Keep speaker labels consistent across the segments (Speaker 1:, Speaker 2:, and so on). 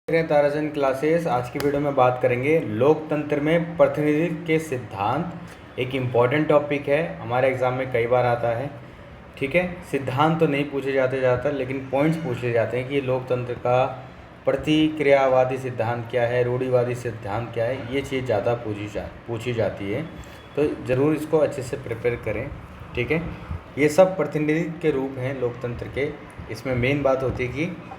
Speaker 1: Tarachand classes. आज की video में बात करेंगे लोकतंत्र में प्रतिनिधित्व के सिद्धांत। एक इम्पॉर्टेंट टॉपिक है, हमारे एग्ज़ाम में कई बार आता है। ठीक है, सिद्धांत तो नहीं पूछे जाते ज़्यादातर, लेकिन पॉइंट्स पूछ ले जाते हैं कि लोकतंत्र का प्रतिक्रियावादी सिद्धांत क्या है, रूढ़िवादी सिद्धांत क्या है। ये चीज़ ज़्यादा पूछी जाती है, तो ज़रूर इसको अच्छे से प्रिपेयर करें। ठीक है, ये सब प्रतिनिधित्व के रूप हैं लोकतंत्र के। इसमें मेन बात होती है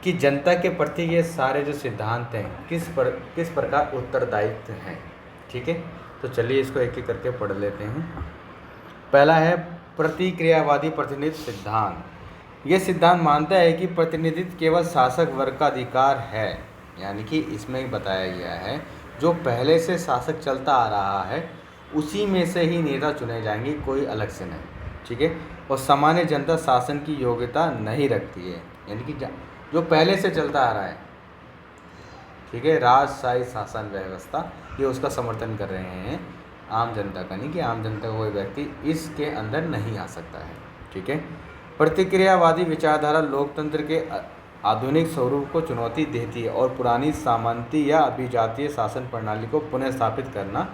Speaker 1: कि जनता के प्रति ये सारे जो सिद्धांत हैं किस प्रकार उत्तरदायित्व हैं। ठीक है, तो चलिए इसको एक एक करके पढ़ लेते हैं। पहला है प्रतिक्रियावादी प्रतिनिधित्व सिद्धांत। ये सिद्धांत मानता है कि प्रतिनिधित्व केवल शासक वर्ग का अधिकार है, यानी कि इसमें बताया गया है जो पहले से शासक चलता आ रहा है उसी में से ही नेता चुने जाएंगे, कोई अलग से नहीं। ठीक है, और सामान्य जनता शासन की योग्यता नहीं रखती है, यानी कि जो पहले से चलता आ रहा है। ठीक है, राजशाही शासन व्यवस्था, ये उसका समर्थन कर रहे हैं, आम जनता का नहीं, कि आम जनता का कोई व्यक्ति इसके अंदर नहीं आ सकता है। ठीक है, प्रतिक्रियावादी विचारधारा लोकतंत्र के आधुनिक स्वरूप को चुनौती देती है और पुरानी सामंती या अभिजातीय शासन प्रणाली को पुनः स्थापित करना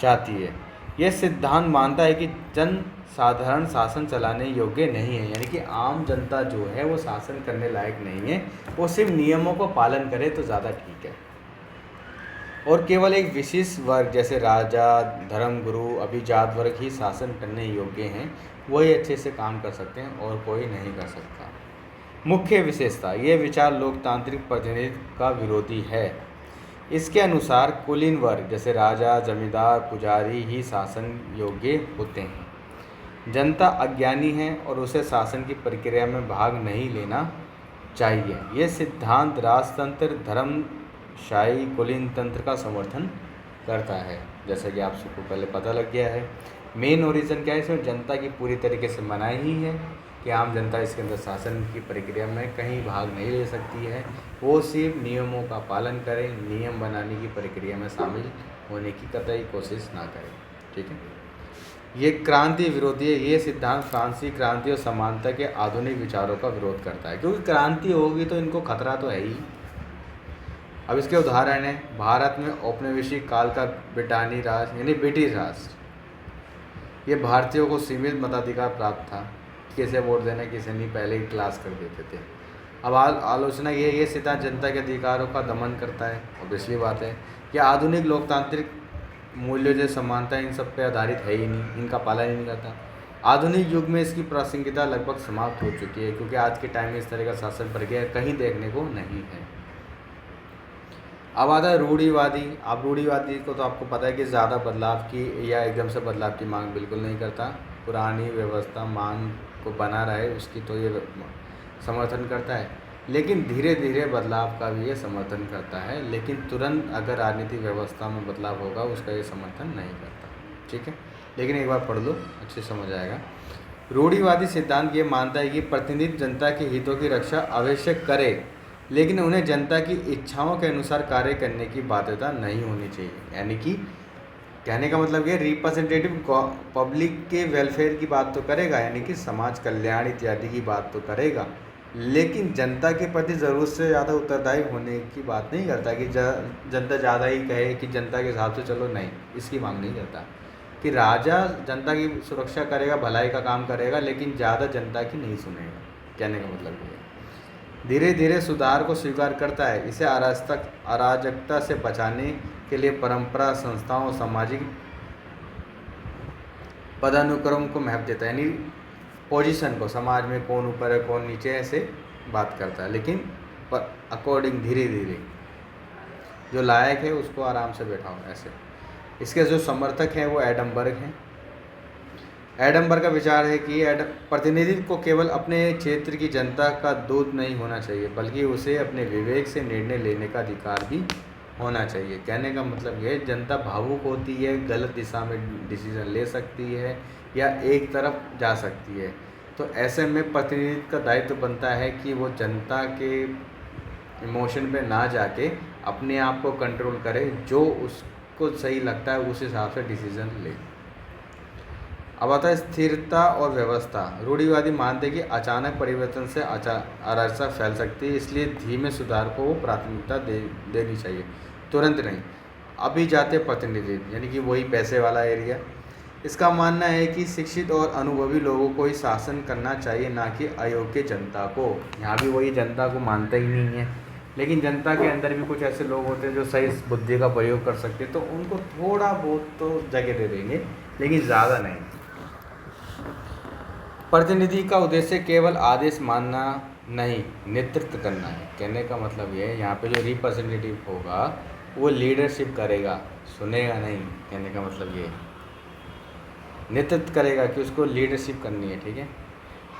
Speaker 1: चाहती है। यह सिद्धांत मानता है कि जन साधारण शासन चलाने योग्य नहीं है, यानी कि आम जनता जो है वो शासन करने लायक नहीं है, वो सिर्फ नियमों को पालन करे तो ज़्यादा ठीक है। और केवल एक विशेष वर्ग जैसे राजा, धर्मगुरु, अभिजात वर्ग ही शासन करने योग्य हैं, वही अच्छे से काम कर सकते हैं और कोई नहीं कर सकता। मुख्य विशेषता, ये विचार लोकतांत्रिक प्रतिनिधित्व का विरोधी है। इसके अनुसार कुलीन वर्ग जैसे राजा, जमींदार, पुजारी ही शासन योग्य होते हैं। जनता अज्ञानी है और उसे शासन की प्रक्रिया में भाग नहीं लेना चाहिए। यह सिद्धांत राजतंत्र, धर्मशाही, कुलीन तंत्र का समर्थन करता है, जैसा कि आप सबको पहले पता लग गया है। मेन ओरिजिन क्या है इसमें, जनता की पूरी तरीके से मनाही ही है कि आम जनता इसके अंदर शासन की प्रक्रिया में कहीं भाग नहीं ले सकती है, वो सिर्फ नियमों का पालन करे, नियम बनाने की प्रक्रिया में शामिल होने की कतई कोशिश ना करे। ठीक है, ये क्रांति विरोधी है। ये सिद्धांत फ्रांसीसी क्रांति और समानता के आधुनिक विचारों का विरोध करता है, क्योंकि क्रांति होगी तो इनको खतरा तो है ही। अब इसके उदाहरण है, भारत में औपनिवेशिक काल का ब्रिटानी राज यानी ब्रिटिश राज, ये भारतीयों को सीमित मताधिकार प्राप्त था, किसे वोट देना किसे नहीं, पहले ही क्लास कर देते थे। अब आलोचना ये सिद्धांत जनता के अधिकारों का दमन करता है, ऑब्वियसली बात है। यह आधुनिक लोकतांत्रिक मूल्यों जैसे समानता इन सब पे आधारित है ही नहीं, इनका पालन ही नहीं करता। आधुनिक युग में इसकी प्रासंगिकता लगभग समाप्त हो चुकी है, क्योंकि आज के टाइम में इस तरह का शासन प्रक्रिया कहीं देखने को नहीं है। अब आता है रूढ़िवादी। अब रूढ़िवादी को तो आपको पता है कि ज़्यादा बदलाव की या एकदम से बदलाव की मांग बिल्कुल नहीं करता। पुरानी व्यवस्था मांग को बना रहे उसकी तो ये समर्थन करता है, लेकिन धीरे धीरे बदलाव का भी ये समर्थन करता है, लेकिन तुरंत अगर राजनीतिक व्यवस्था में बदलाव होगा उसका ये समर्थन नहीं करता। ठीक है, लेकिन एक बार पढ़ लो, अच्छे समझ आएगा। रूढ़िवादी सिद्धांत ये मानता है कि प्रतिनिधि जनता के हितों की रक्षा अवश्य करे, लेकिन उन्हें जनता की इच्छाओं के अनुसार कार्य करने की बाध्यता नहीं होनी चाहिए। यानी कि कहने का मतलब ये रिप्रेजेंटेटिव पब्लिक के वेलफेयर की बात तो करेगा, यानी कि समाज कल्याण इत्यादि की बात तो करेगा, लेकिन जनता के प्रति ज़रूरत से ज़्यादा उत्तरदायी होने की बात नहीं करता कि जनता ज़्यादा ही कहे कि जनता के हिसाब से चलो, नहीं, इसकी मांग नहीं करता। कि राजा जनता की सुरक्षा करेगा, भलाई का काम करेगा, लेकिन ज़्यादा जनता की नहीं सुनेगा। कहने का मतलब ये है। धीरे धीरे सुधार को स्वीकार करता है, इसे अराजकता से बचाने के लिए परंपरा, संस्थाओं और सामाजिक पदानुक्रम को महत्व देता है, यानी पोजीशन को, समाज में कौन ऊपर है कौन नीचे है, ऐसे बात करता है, लेकिन अकॉर्डिंग धीरे धीरे जो लायक है उसको आराम से बैठाओ ऐसे। इसके जो समर्थक हैं वो एडमबर्ग हैं। एडमबर्ग का विचार है कि प्रतिनिधित्व को केवल अपने क्षेत्र की जनता का दूत नहीं होना चाहिए, बल्कि उसे अपने विवेक से निर्णय लेने का अधिकार भी होना चाहिए। कहने का मतलब ये, जनता भावुक होती है, गलत दिशा में डिसीजन ले सकती है या एक तरफ जा सकती है, तो ऐसे में प्रतिनिधित्व का दायित्व बनता है कि वो जनता के इमोशन पे ना जाके अपने आप को कंट्रोल करे, जो उसको सही लगता है उस हिसाब से डिसीजन ले। अब आता है स्थिरता और व्यवस्था। रूढ़िवादी मानते हैं कि अचानक परिवर्तन से अराजकता फैल सकती है, इसलिए धीमे सुधार को प्राथमिकता देनी चाहिए, तुरंत नहीं। अभिजात्य प्रतिनिधित्व यानी कि वही पैसे वाला एरिया। इसका मानना है कि शिक्षित और अनुभवी लोगों को ही शासन करना चाहिए, ना कि अयोग्य जनता को। यहाँ भी वही जनता को मानता ही नहीं है, लेकिन जनता के अंदर भी कुछ ऐसे लोग होते हैं जो सही बुद्धि का प्रयोग कर सकते हैं, तो उनको थोड़ा बहुत तो जगह दे देंगे, लेकिन ज़्यादा नहीं। प्रतिनिधि का उद्देश्य केवल आदेश मानना नहीं, नेतृत्व करना है। कहने का मतलब ये है, यहाँ पे जो रिप्रेजेंटेटिव होगा वो लीडरशिप करेगा, सुनेगा नहीं। कहने का मतलब ये नेतृत्व करेगा कि उसको लीडरशिप करनी है, ठीक है।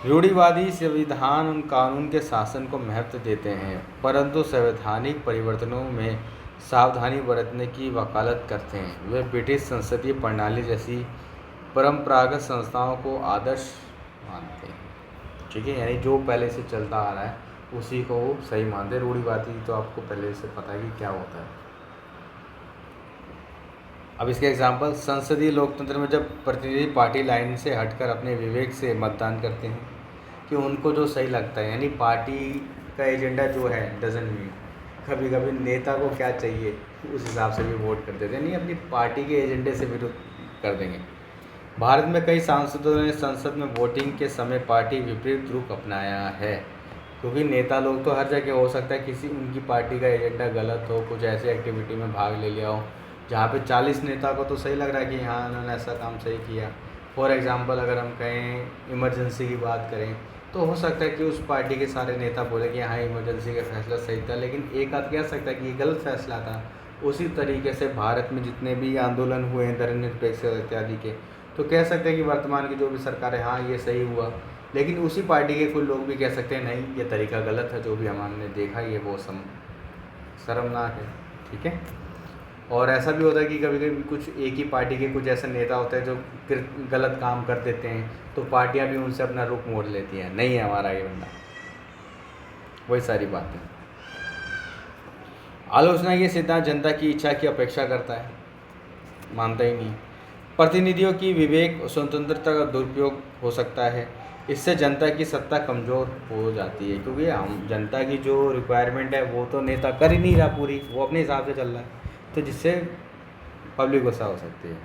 Speaker 1: रूढ़िवादी संविधान उन कानून के शासन को महत्व देते हैं, परंतु संवैधानिक परिवर्तनों में सावधानी बरतने की वकालत करते हैं। वे ब्रिटिश संसदीय प्रणाली जैसी परंपरागत संस्थाओं को आदर्श मानते हैं, ठीक है। यानी जो पहले से चलता आ रहा है उसी को वो सही मानते हैं। रूढ़िवादी तो आपको पहले से पता है कि क्या होता है। अब इसके एग्जाम्पल, संसदीय लोकतंत्र में जब प्रतिनिधि पार्टी लाइन से हटकर अपने विवेक से मतदान करते हैं कि उनको जो सही लगता है, यानी पार्टी का एजेंडा जो है डजंट मीन, कभी कभी नेता को क्या चाहिए उस हिसाब से भी वोट कर देते हैं, नहीं अपनी पार्टी के एजेंडे से विरोध कर देंगे। भारत में कई सांसदों ने संसद में वोटिंग के समय पार्टी विपरीत रुख अपनाया है, क्योंकि नेता लोग तो हर जगह हो सकता है किसी उनकी पार्टी का एजेंडा गलत हो, कुछ ऐसे एक्टिविटी में भाग ले लिया हो जहाँ पे 40 नेता को तो सही लग रहा है कि हाँ उन्होंने ऐसा काम सही किया। फॉर एग्जांपल अगर हम कहें इमरजेंसी की बात करें, तो हो सकता है कि उस पार्टी के सारे नेता बोले कि हाँ इमरजेंसी का फैसला सही था, लेकिन एक आध कह सकता है कि ये गलत फैसला था। उसी तरीके से भारत में जितने भी आंदोलन हुए हैं धर्मनिरपेक्ष इत्यादि के, तो कह सकते हैं कि वर्तमान की जो भी सरकार है हाँ ये सही हुआ, लेकिन उसी पार्टी के कुछ लोग भी कह सकते हैं नहीं ये तरीका गलत है, जो भी हमने देखा ये वो शर्मनाक है, ठीक है। और ऐसा भी होता है कि कभी कभी कुछ एक ही पार्टी के कुछ ऐसे नेता होते हैं जो फिर गलत काम कर देते हैं, तो पार्टियां भी उनसे अपना रुख मोड़ लेती हैं, नहीं है हमारा ये बंदा। वही सारी बात है। आलोचना ये सिद्धांत जनता की इच्छा की अपेक्षा करता है, मानता ही नहीं। प्रतिनिधियों की विवेक स्वतंत्रता का दुरुपयोग हो सकता है, इससे जनता की सत्ता कमज़ोर हो जाती है, क्योंकि हम जनता की जो रिक्वायरमेंट है वो तो नेता कर ही नहीं रहा पूरी, वो अपने हिसाब से चल रहा है, तो जिससे पब्लिक गुस्सा हो सकती है।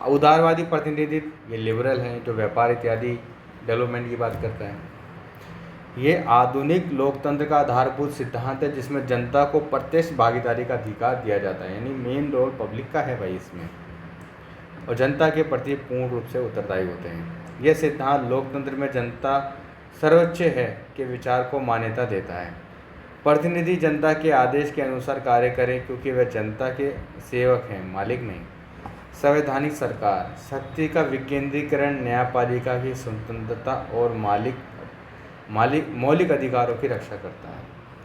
Speaker 1: उदारवादी प्रतिनिधित्व ये लिबरल है, जो व्यापार इत्यादि डेवलपमेंट की बात करता है। ये आधुनिक लोकतंत्र का आधारभूत सिद्धांत है, जिसमें जनता को प्रत्यक्ष भागीदारी का अधिकार दिया जाता है, यानी मेन रोल पब्लिक का है भाई इसमें, और जनता के प्रति पूर्ण रूप से उत्तरदायी होते हैं। यह सिद्धांत लोकतंत्र में जनता सर्वोच्च है के विचार को मान्यता देता है। प्रतिनिधि जनता के आदेश के अनुसार कार्य करें, क्योंकि वह जनता के सेवक हैं, मालिक नहीं। संवैधानिक सरकार शक्ति का विकेंद्रीकरण, न्यायपालिका की स्वतंत्रता और मौलिक अधिकारों की रक्षा करता है,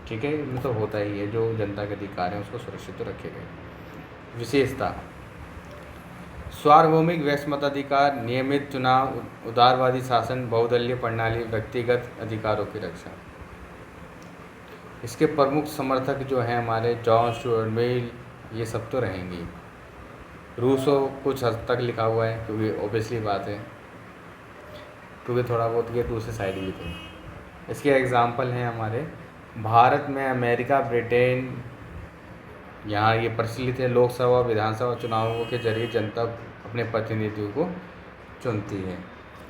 Speaker 1: ठीक है। इनमें तो होता ही है, जो जनता के अधिकार हैं उसको सुरक्षित तो रखे गए। विशेषता, सार्वभौमिक व्यक्तिमताधिकार, नियमित चुनाव, उदारवादी शासन, बहुदलीय प्रणाली, व्यक्तिगत अधिकारों की रक्षा। इसके प्रमुख समर्थक जो हैं हमारे जॉन स्टुअर्ट मिल, ये सब तो रहेंगे। रूसो कुछ हद तक लिखा हुआ है, क्योंकि ऑब्वियसली बात है, क्योंकि थोड़ा बहुत ये दूसरे साइड भी थे। इसके एग्जाम्पल हैं हमारे भारत में अमेरिका, ब्रिटेन, यहाँ ये प्रचलित है। लोकसभा विधानसभा चुनावों के जरिए जनता अपने प्रतिनिधियों को चुनती है।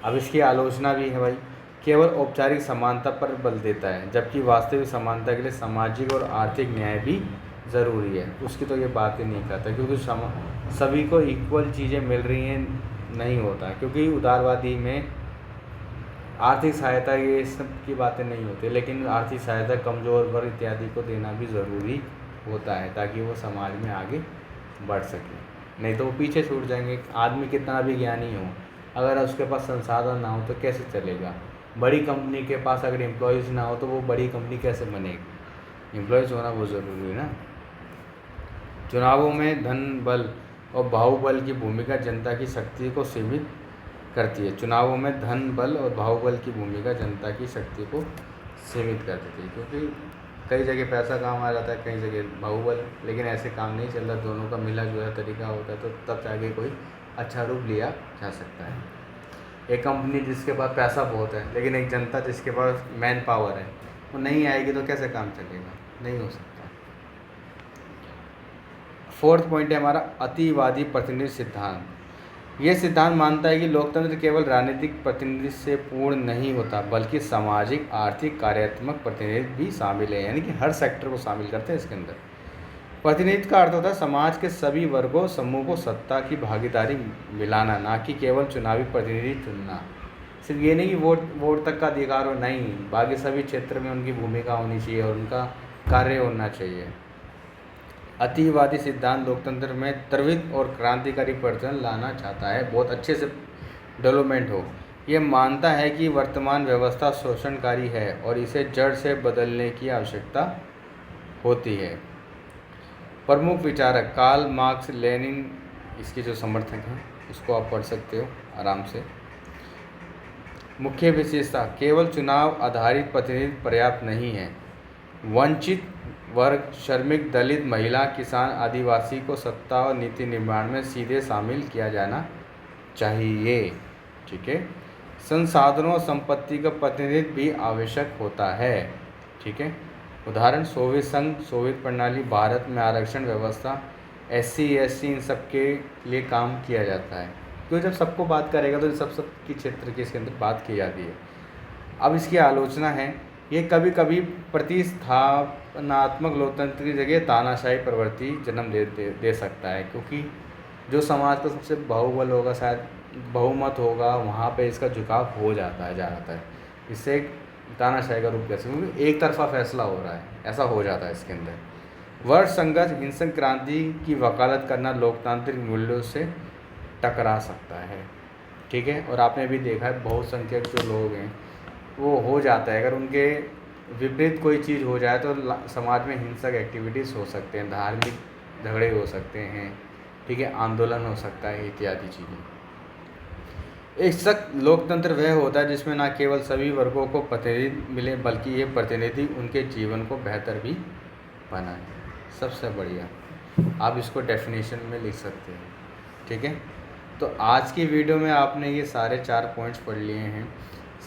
Speaker 1: अब इसकी आलोचना भी है भाई, केवल औपचारिक समानता पर बल देता है, जबकि वास्तविक समानता के लिए सामाजिक और आर्थिक न्याय भी ज़रूरी है। उसकी तो ये बात ही नहीं करता, क्योंकि सभी को इक्वल चीज़ें मिल रही हैं नहीं होता, क्योंकि उदारवादी में आर्थिक सहायता ये सब की बातें नहीं होती, लेकिन आर्थिक सहायता कमज़ोर वर्ग इत्यादि को देना भी ज़रूरी होता है, ताकि वो समाज में आगे बढ़ सके, नहीं तो वो पीछे छूट जाएंगे। आदमी कितना भी ज्ञानी हो, अगर उसके पास संसाधन ना हो तो कैसे चलेगा। बड़ी कंपनी के पास अगर एम्प्लॉयज़ ना हो तो वो बड़ी कंपनी कैसे बनेगी। एम्प्लॉयज़ होना बहुत ज़रूरी है ना। चुनावों में धन बल और बाहुबल की भूमिका जनता की शक्ति को सीमित करती है। चुनावों में धन बल और बाहुबल की भूमिका जनता की शक्ति को सीमित कर देती है, क्योंकि कई जगह पैसा काम आ जाता है, कई जगह बाहुबल, लेकिन ऐसे काम नहीं चल रहा। दोनों का मिला जुला तरीका होता है, तो तब जाके कोई अच्छा रूप लिया जा सकता है। एक कंपनी जिसके पास पैसा बहुत है लेकिन एक जनता जिसके पास मैन पावर है वो नहीं आएगी तो कैसे काम चलेगा, नहीं हो सकता। फोर्थ पॉइंट है हमारा अतिवादी प्रतिनिधि सिद्धांत। ये सिद्धांत मानता है कि लोकतंत्र केवल राजनीतिक प्रतिनिधि से पूर्ण नहीं होता बल्कि सामाजिक, आर्थिक, कार्यात्मक प्रतिनिधि भी शामिल है, यानी कि हर सेक्टर को शामिल करते हैं इसके अंदर। प्रतिनिधित्व का अर्थ होता है समाज के सभी वर्गों समूह को सत्ता की भागीदारी मिलाना, ना कि केवल चुनावी प्रतिनिधि चुनना। सिर्फ ये नहीं कि वोट तक का अधिकार हो, नहीं, बाकी सभी क्षेत्र में उनकी भूमिका होनी चाहिए और उनका कार्य होना चाहिए। अतिवादी सिद्धांत लोकतंत्र में त्वरित और क्रांतिकारी परिवर्तन लाना चाहता है, बहुत अच्छे से डेवलपमेंट हो। ये मानता है कि वर्तमान व्यवस्था शोषणकारी है और इसे जड़ से बदलने की आवश्यकता होती है। प्रमुख विचारक कार्ल मार्क्स, लेनिन इसके जो समर्थक हैं उसको आप पढ़ सकते हो आराम से। मुख्य विशेषता, केवल चुनाव आधारित प्रतिनिधित्व पर्याप्त नहीं है। वंचित वर्ग, श्रमिक, दलित, महिला, किसान, आदिवासी को सत्ता और नीति निर्माण में सीधे शामिल किया जाना चाहिए। ठीक है। संसाधनों और संपत्ति का प्रतिनिधित्व भी आवश्यक होता है। ठीक है। उदाहरण सोवियत संघ, सोवियत प्रणाली, भारत में आरक्षण व्यवस्था, SC SC इन सब के लिए काम किया जाता है। क्योंकि जब सबको बात करेगा तो सब की क्षेत्र की इसके अंदर बात की जाती है। अब इसकी आलोचना है, ये कभी कभी प्रतिस्थापनात्मक लोकतंत्र की जगह तानाशाही प्रवृत्ति जन्म दे सकता है, क्योंकि जो समाज का सबसे बाहुबल होगा, शायद बहुमत होगा, वहाँ पे इसका झुकाव हो जाता है ज़्यादातर। इससे एक तानाशाही का रूप कैसे, क्योंकि एक तरफा फैसला हो रहा है, ऐसा हो जाता है इसके अंदर। वर्ग संघर्ष, हिंसक क्रांति की वकालत करना लोकतांत्रिक मूल्यों से टकरा सकता है। ठीक है। और आपने भी देखा है बहुसंख्यक जो लोग हैं वो हो जाता है, अगर उनके विपरीत कोई चीज़ हो जाए तो समाज में हिंसक एक्टिविटीज़ हो सकते हैं, धार्मिक झगड़े हो सकते हैं, ठीक है, आंदोलन हो सकता है, इत्यादि चीज़ें। एक सख्त लोकतंत्र वह होता है जिसमें न केवल सभी वर्गों को प्रतिनिधि मिले बल्कि ये प्रतिनिधि उनके जीवन को बेहतर भी बनाए। सबसे बढ़िया आप इसको डेफिनेशन में लिख सकते हैं। ठीक है। तो आज की वीडियो में आपने ये सारे 4 पॉइंट्स पढ़ लिए हैं,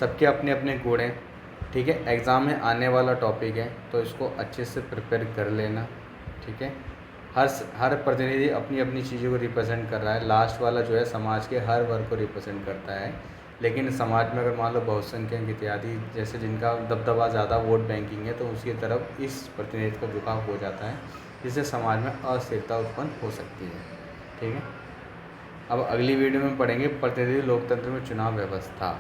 Speaker 1: सबके अपने अपने गुण हैं। ठीक है। एग्ज़ाम में आने वाला टॉपिक है तो इसको अच्छे से प्रिपेयर कर लेना। ठीक है। हर प्रतिनिधि अपनी अपनी चीज़ों को रिप्रेजेंट कर रहा है। लास्ट वाला जो है समाज के हर वर्ग को रिप्रेजेंट करता है, लेकिन समाज में अगर मान लो बहुसंख्यक इत्यादि जैसे जिनका दबदबा ज़्यादा वोट बैंकिंग है तो उसकी तरफ इस प्रतिनिधित्व का झुकाव हो जाता है, जिससे समाज में अस्थिरता उत्पन्न हो सकती है। ठीक है। अब अगली वीडियो में पढ़ेंगे प्रतिनिधि लोकतंत्र में चुनाव व्यवस्था।